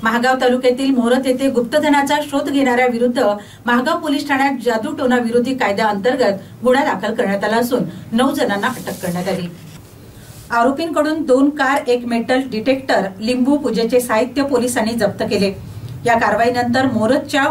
महागाव तालुक्यातील मोरत येथे गुप्तधनाचा शोध घेणाऱ्या विरुद्ध महागाव पोलीस ठाण्यात जादूटोणा विरोधी कायद्याअंतर्गत गुन्हा दाखल करण्यात आला असून 9 जणांना अटक करण्यात आली। आरोपींकडून 2 कार, 1 मेटल डिटेक्टर, लिंबू पूजेचे साहित्य पोलिसांनी जप्त केले। या कारवाईनंतर मोरतच्या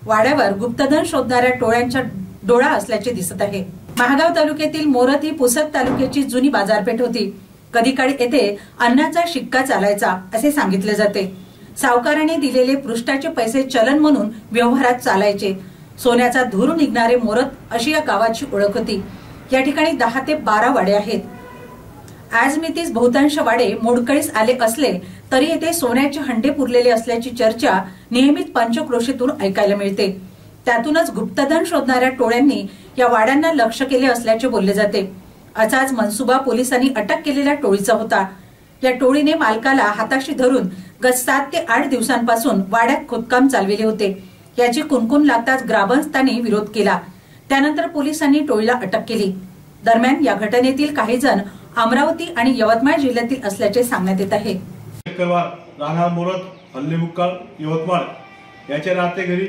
वाड्यावर गुप्तधन शोधणाऱ्या टोळ्यांचा डोळा असल्याचे दिसत आहे। महागाव तालुक्यातील मोरत ही पुसद तालुक्याची जुनी बाजारपेठ होती। कधी काळी येथे अन्नाचा शिक्का चालायचा असे सांगितले जाते। सावकाराने दिलेले पृष्ठाचे पैसे चलन म्हणून व्यवहारात चालायचे। सोन्याचा धूर निघणारे मोरत अशी या गावाची ओळख होती। या ठिकाणी 10 ते 12 वाडे आहेत। आज मितीस बहुतांश वाडे मोडकळीस आले असले तरी येथे सोन्याचे हंडे पुरलेले असल्याची चर्चा नियमित पंचक्रोशीतून ऐकायला मिळते। त्यातूनच गुप्तधन शोधणाऱ्या टोळ्यांनी या वाड्यांना लक्ष केले असल्याचे बोलले जाते। असाच मनसुबा पोलिसांनी अटक केलेल्या टोळीचा होता। या टोळीने मालकाला हाताशी धरून गत 7 ते 8 दिवसांपासून वाड्यात खोदकाम चालविले होते। याची कुणकुण लागताच ग्रामस्थांनी विरोध केला। त्यानंतर पोलिसांनी टोळीला अटक केली। दरम्यान या घटनेतील काही जण अमरावती आणि यवतमाळ जिल्ह्यातील असल्याचे सांगण्यात येत आहे। राहणार मोरत, हल्ली मुक्काळ, यवतमाळ याच्या राहते घरी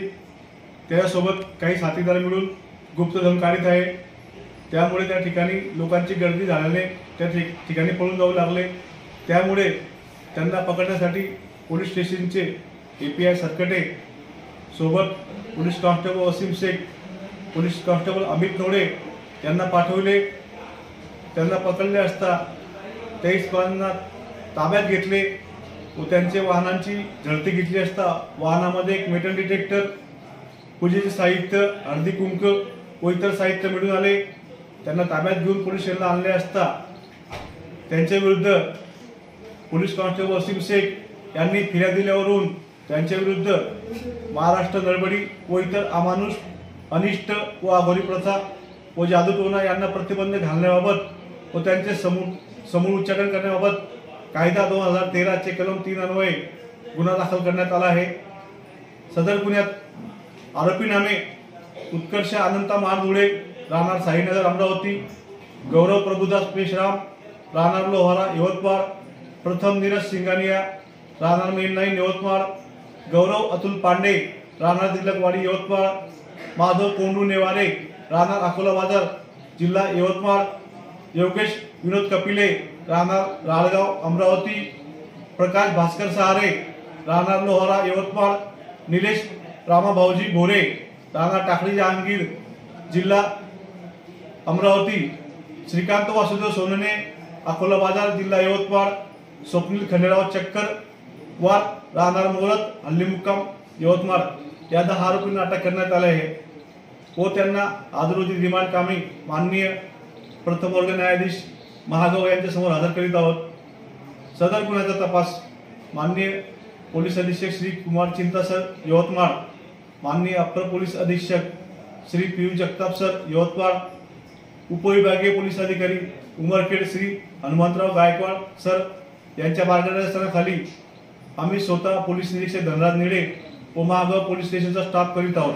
त्याच्यासोबत काही साथीदार मिळून गुप्तधन काढीत आहे। त्यामुळे त्या ठिकाणी लोकांची गर्दी झाल्याने त्या ठिकाणी पळून जाऊ लागले। त्यामुळे त्यांना पकडण्यासाठी पोलीस स्टेशनचे API सरकटे सोबत police constable Wasim Shaikh, police constable Amit Node यांना पाठवले। त्यांना पकडले असता 23 जणांना ताब्यात घेतले व त्यांचे वाहनांची झडती घेतली असता वाहनामध्ये 1 मेटल डिटेक्टर, पूजेचे साहित्य, हळदी कुंक व इतर साहित्य मिळून आले। त्यांना ताब्यात घेऊन पोलीस स्टेशनला आणले असता त्यांच्या विरुद्ध पोलीस कॉन्स्टेबल वसीम शेख यांनी फिर्याद दिल्यावरून त्यांच्या विरुद्ध महाराष्ट्र नळबडी व इतर अमानुष, अनिष्ट व अघोरी प्रथा व जादूटोणा यांना प्रतिबंध घालण्याबाबत व त्यांचे समूळ उच्चाटन करण्याबाबत कायदा 2013 चे कलम 3 अन्वये गुन्हा दाखल करण्यात आला आहे। सदर गुन्ह्यात आरोपी नामे उत्कर्ष अनंता मारधुळे, राहणार साईनगर अमरावती, गौरव प्रभुदास पेशराम, राहणार लोहारा यवतमाळ, प्रथम नीरज सिंगानिया, राहणार मेलनाईन यवतमाळ, गौरव अतुल पांडे, राहणार तिलकवाडी यवतमाळ, माधव कोंडू नेवारे, राहणार अकोला बाजार, जिल्हा यवतमाळ, योगेश विनोद कपिले, राहणार राळगाव अमरावती, प्रकाश भास्कर सहारे, राहणार लोहारा यवतमाळ, निलेश रामाभाऊजी भोरे, राहणार टाकळी जहांगीर, जिल्हा अमरावती, श्रीकांत वासुदेव सोनने, अकोला बाजार, जिल्हा यवतमाळ, स्वप्नील खंडेराव चक्कर वार, राहणार मोरत, हल्ली मुक्काम, यवतमाळ या 10 आरोपींना अटक करण्यात आले आहे व त्यांना आज रोजी रिमांड कामी माननीय प्रथम वर्ग न्यायाधीश महागाव यांच्या समोर हजर करीत आहोत। सदर गुन्ह्याचा तपास माननीय पोलीस अधीक्षक श्री कुमार चिंता सर यवतमाळ, माननीय अप्पर पोलीस अधीक्षक श्री पियुष जगताप सर यवतमाळ, उपविभागीय पोलीस अधिकारी उमरखेड श्री हनुमंतराव गायकवाड सर यांच्या मार्गदर्शनाखाली आम्ही स्वतः पोलीस निरीक्षक धनराज निळे व महागाव पोलीस स्टेशनचा स्टाफ करीत आहोत।